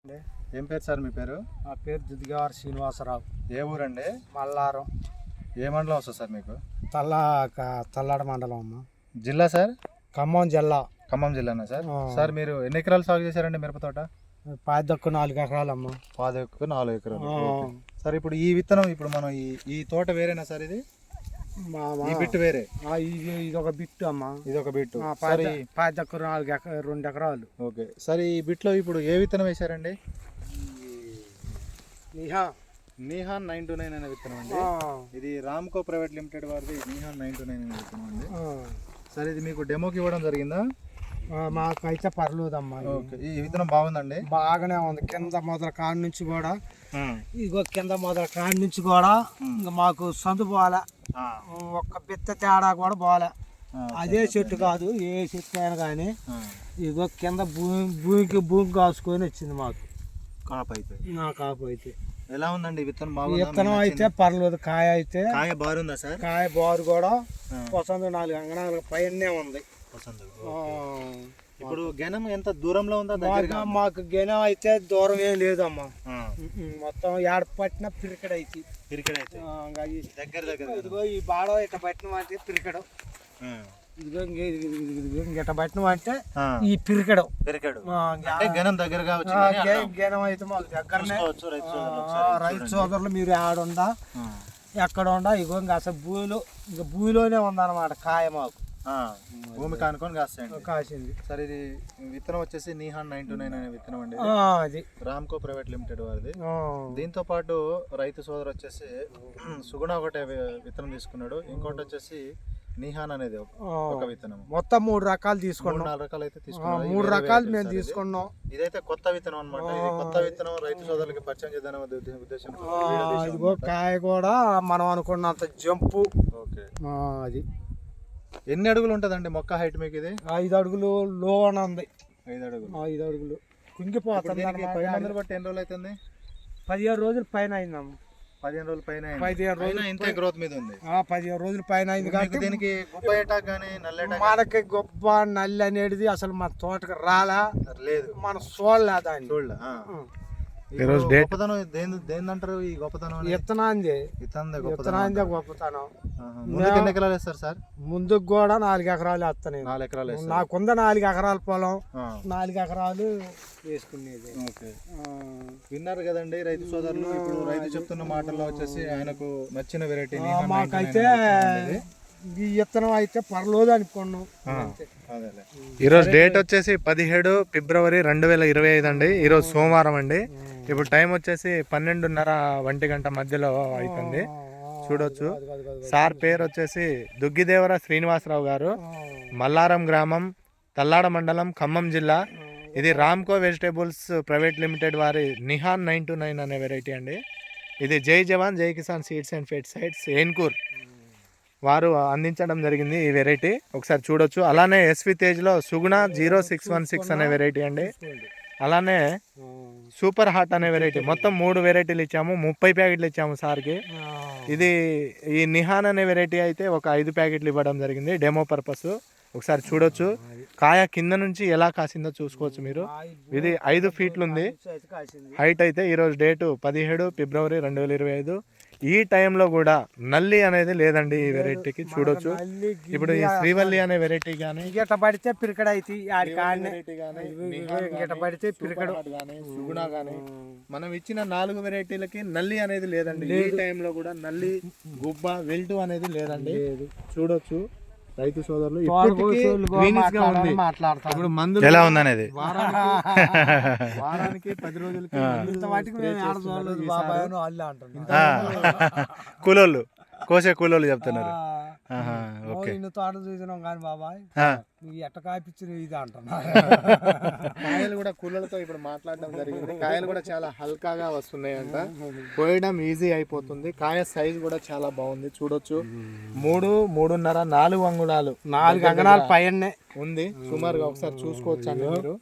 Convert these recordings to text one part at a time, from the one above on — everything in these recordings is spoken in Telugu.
ఏం పేరు సార్ మీ పేరు? నా పేరు దుద్దిగారు శ్రీనివాసరావు. ఏ ఊరండి? మల్లారం. ఏ మండలం వస్తుంది సార్ మీకు? తల్లాడ మండలం అమ్మ. జిల్లా సార్? ఖమ్మం జిల్లా. ఖమ్మం జిల్లానా సార్? సార్ మీరు ఎన్ని ఎకరాలు సాగు చేశారండి మిరప తోట? 4 ఎకరాలమ్మ. 4 ఎకరాలు. సార్ ఇప్పుడు ఈ విత్తనం ఇప్పుడు మనం ఈ తోట వేరేనా సార్? ఇది ఈ బిట్టు వేరే? ఇది ఒక బిట్టు అమ్మ. ఇది ఒక బిట్టు. 2 ఎకరాలు. ఓకే సార్, ఈ బిట్లో ఇప్పుడు ఏ విత్తనం వేశారండి? నిహాన్ 929 అనే విత్తనం అండి. ఇది రామ్కో ప్రైవేట్ లిమిటెడ్ వారిది నిహాన్ 929 అనే విత్తనం అండి. సార్ ఇది మీకు డెమోకి ఇవ్వడం జరిగిందా? మాకైతే పర్లేదమ్మా. ఓకే, ఈ విత్తనం బాగుందండి? బాగానే ఉంది. కింద మొదల కాడి నుంచి కూడా ఇంకా మాకు సందు పోలే, ఒక్క బిత్త తేడా కూడా పోలే. అదే చెట్టు కాదు, ఏ చెట్టు అయినా కానీ ఇగో కింద భూమి కాసుకొని వచ్చింది మాకు కాపు అయితే. ఎలా ఉందండి విత్తనం? విత్తనం అయితే పర్లేదు. కాయ బారుందా సార్? కాయ బారు కూడా పసందు 4 అంగణాల పైనే ఉంది. ఇప్పుడు గెనం ఎంత దూరంలో ఉందా? మాకు గెనం అయితే దూరం ఏం లేదమ్మా. మొత్తం ఏడ పట్టిన పిరికడైతే ఇదిగో ఈ బాడ ఇట్లా పట్టిన అంటే పిరికడు. ఇదిగో ఇట్ట పట్టిన అంటే ఈ పిరికడు. గెనం దగ్గరగా గెనం అయితే మాకు దగ్గరనే. రైతు సోదరులు మీరు ఆడుండా ఎక్కడ ఉండా ఇగో ఇంకా అసలు భూమిలోనే ఉందన్నమాట కాయ. మాకు భూమి కానుకొని కాసింది. సార్ ఇది విత్తనం వచ్చేసి నిహాన్ 929 అనే విత్తనం అండి. అది రామ్కో ప్రైవేట్ లిమిటెడ్ వారిది. దీంతో పాటు రైతు సోదరు వచ్చేసి సుగుణ ఒకటే విత్తనం తీసుకున్నాడు, ఇంకోటి వచ్చేసి నిహాన్ అనేది ఒక విత్తనం. మొత్తం 3 రకాలు తీసుకున్నాం. 4 రకాలు అయితే తీసుకున్నాం. 3 రకాలు మేము తీసుకున్నాం. ఇదైతే కొత్త విత్తనం అనమాట. ఇది కొత్త విత్తనం రైతు సోదరులకి పరిచయం చేద్దాం ఉద్దేశంతో. ఇదిగో కాయ కూడా మనం అనుకున్నంత జంపు. ఓకే, అది ఎన్ని అడుగులు ఉంటదండి మొక్క హైట్ మీకు? ఇది 5 అడుగులు లోన ఉంది. 5 అడుగులు కుంగిపోతుంది. బట్టి ఎన్ని రోజులు అవుతుంది? 15 రోజులు పైన అయిందమ్మ. 15 రోజులు పైన. 15 రోజులు ఇంతే గ్రోత్ మీద ఉంది. 15 రోజులు పైన అయింది. కాబట్టి దీనికి గుబ్బ అటాక్ కానీ నల్ల మనకి గొప్ప నల్లి అనేది అసలు మన తోటకి రాలా లేదు, మనం చూడలేదా అండి. గొప్పతనం దేందంటారు? ఈ గొప్పతనం విత్తనాందే గొప్పతనం. ఎన్ని ఎకరాలు వేస్తారు సార్? ముందుకు కూడా 4 ఎకరాలు వేస్తాను. 4 ఎకరాలు నాకుంద 4 ఎకరాల పొలం. 4 ఎకరాలు వేసుకునేది. విన్నారు కదండి రైతు సోదరులు. ఇప్పుడు రైతు చెప్తున్న మాటల్లో వచ్చేసి ఆయనకు నచ్చిన వెరైటీ మాకైతే ఈ విత్తనం అయితే పర్లేదు అనుకున్నాం. ఈరోజు డేట్ వచ్చేసి 17 ఫిబ్రవరి 2025 అండి. ఈరోజు సోమవారం అండి. ఇప్పుడు టైం వచ్చేసి 12:30 మధ్యలో అవుతుంది. చూడొచ్చు. సార్ పేరు వచ్చేసి దుగ్గిదేవర శ్రీనివాసరావు గారు, మల్లారం గ్రామం, తల్లాడ మండలం, ఖమ్మం జిల్లా. ఇది రామ్కో వెజిటేబుల్స్ ప్రైవేట్ లిమిటెడ్ వారి నిహాన్ 929 అనే వెరైటీ అండి. ఇది జై జవాన్ జై కిసాన్ సీడ్స్ అండ్ ఫెర్టిసైడ్స్ ఏన్కూర్ వారు అందించడం జరిగింది ఈ వెరైటీ. ఒకసారి చూడొచ్చు. అలానే ఎస్వి తేజ్లో సుగుణ 0616 అనే వెరైటీ అండి. అలానే సూపర్ హాట్ అనే వెరైటీ. మొత్తం 3 వెరైటీలు ఇచ్చాము. 30 ప్యాకెట్లు ఇచ్చాము సార్కి. ఇది ఈ నిహాన్ అనే వెరైటీ అయితే ఒక 5 ప్యాకెట్లు ఇవ్వడం జరిగింది డెమో పర్పస్. ఒకసారి చూడొచ్చు. కాయ కింద నుంచి ఎలా కాసిందో చూసుకోవచ్చు మీరు. ఇది 5 ఫీట్లు ఉంది హైట్ అయితే. ఈరోజు డేటు 17 ఫిబ్రవరి 2025. ఈ టైంలో కూడా నల్లి అనేది లేదండి ఈ వెరైటీకి. చూడొచ్చు. ఇప్పుడు ఈ శ్రీవల్లి అనే వెరైటీ కానీ పడితే పిరికడ అయితే సుగుణ కానీ మనం ఇచ్చిన 4 వెరైటీలకి నల్లి అనేది లేదండి. ఈ టైంలో కూడా నల్లి, గుబ్బ, వెల్టు అనేది లేదండి. చూడొచ్చు రైతు సోదరులు. ఇప్పుడు మందులు ఎలా ఉందనేది వారానికి 10 రోజులకి కూలోళ్ళు కోసే కూలోళ్ళు చెప్తున్నారు. తోట చూసినాం కానీ బాబాయ్ ఎట్ట కాపించిన ఇది అంటున్నా. కాయలు కూడా కూలలతో ఇప్పుడు మాట్లాడడం జరిగింది. కాయలు కూడా చాలా హల్కాగా వస్తున్నాయి అంట. కోయడం ఈజీ అయిపోతుంది. కాయ సైజ్ కూడా చాలా బాగుంది. చూడొచ్చు. 3, 3.5, 4 అంగుళాలు 4 అంగళాల పైనే ఉంది సుమారుగా. ఒకసారి చూసుకోవచ్చు అండి మీరు.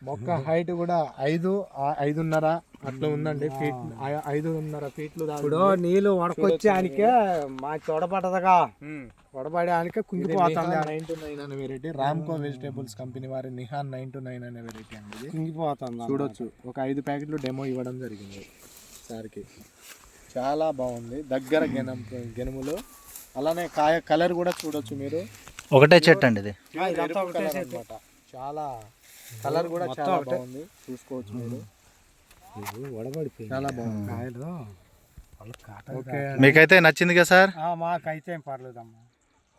మొక్క హైట్ కూడా 5, 5.5 అట్లా ఉందండి. ఫీట్ 5.5 ఫీట్లు దాకా. ఇప్పుడు నీళ్ళు వడకొచ్చానికే మా తొడపడదుగా, వడబడానికే కుంగిపోతుంది. 929 అనే వెరైటీ రామ్కో వెజిటేబుల్స్ కంపెనీ వారి నిహాన్ 929 అనే వెరైటీ అండి ఇది. కుంగిపోతుంది. చూడొచ్చు, ఒక 5 ప్యాకెట్లు డెమో ఇవ్వడం జరిగింది సార్కి. చాలా బాగుంది, దగ్గర గెనుములు. అలానే కాయ కలర్ కూడా చూడొచ్చు మీరు. ఒకటే చెట్టు అండి ఇది. అన్నమాట. చాలా కలర్ కూడా చాలా బాగుంది, చూసుకోవచ్చు మీరు. వడబడిపోయింది, చాలా బాగుంది కాయలు. ఓకే, మీకైతే నచ్చింది కదా సార్? మాకైతే ఏం పర్లేదమ్మా.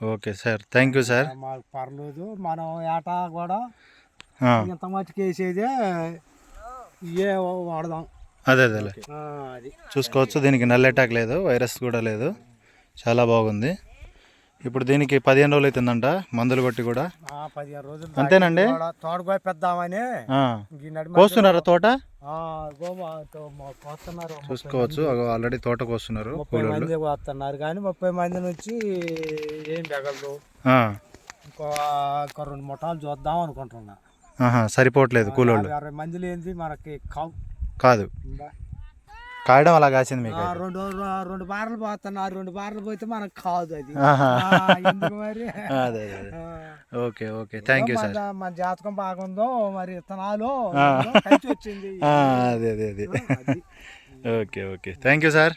Okay sir, thank you sir. మాకు పర్లేదు. మనం ఏటా కూడా ఇంత మట్టుకు వేసేదే ఇవే వాడదాం. అదే అది చూసుకోవచ్చు. దీనికి నల్లెటాక్ లేదు, వైరస్ కూడా లేదు, చాలా బాగుంది. ఇప్పుడు దీనికి 15 రోజులు అవుతుందంట మందులు కొట్టి కూడా. 15 రోజులు అంతేనండి. తోటకోయ పెద్దామని కోస్తున్నారా తోట? కోస్తున్నారు. చూసుకోవచ్చు, ఆల్రెడీ తోట కోస్తున్నారు. 30 మంది కోస్తున్నారు, కానీ 30 మంది నుంచి ఏం బెగలదు. ఇంకో 2 ముఠాలు చూద్దాం అనుకుంటున్నా. సరిపోవట్లేదు కూలోళ్ళు. 60 మందిలో ఏంది మనకి కాదు, కాయడం అలా కాసింది మీకు. 2 బార్లు పోతున్నారు, 2 బార్లు పోతే మనకు కాదు అది. ఎందుకు మరి? అదే okay okay, thank you sir. మన జాతకం బాగుందో మరి, విత్తనాలు కలిసి వచ్చింది. అదే okay okay, thank you sir.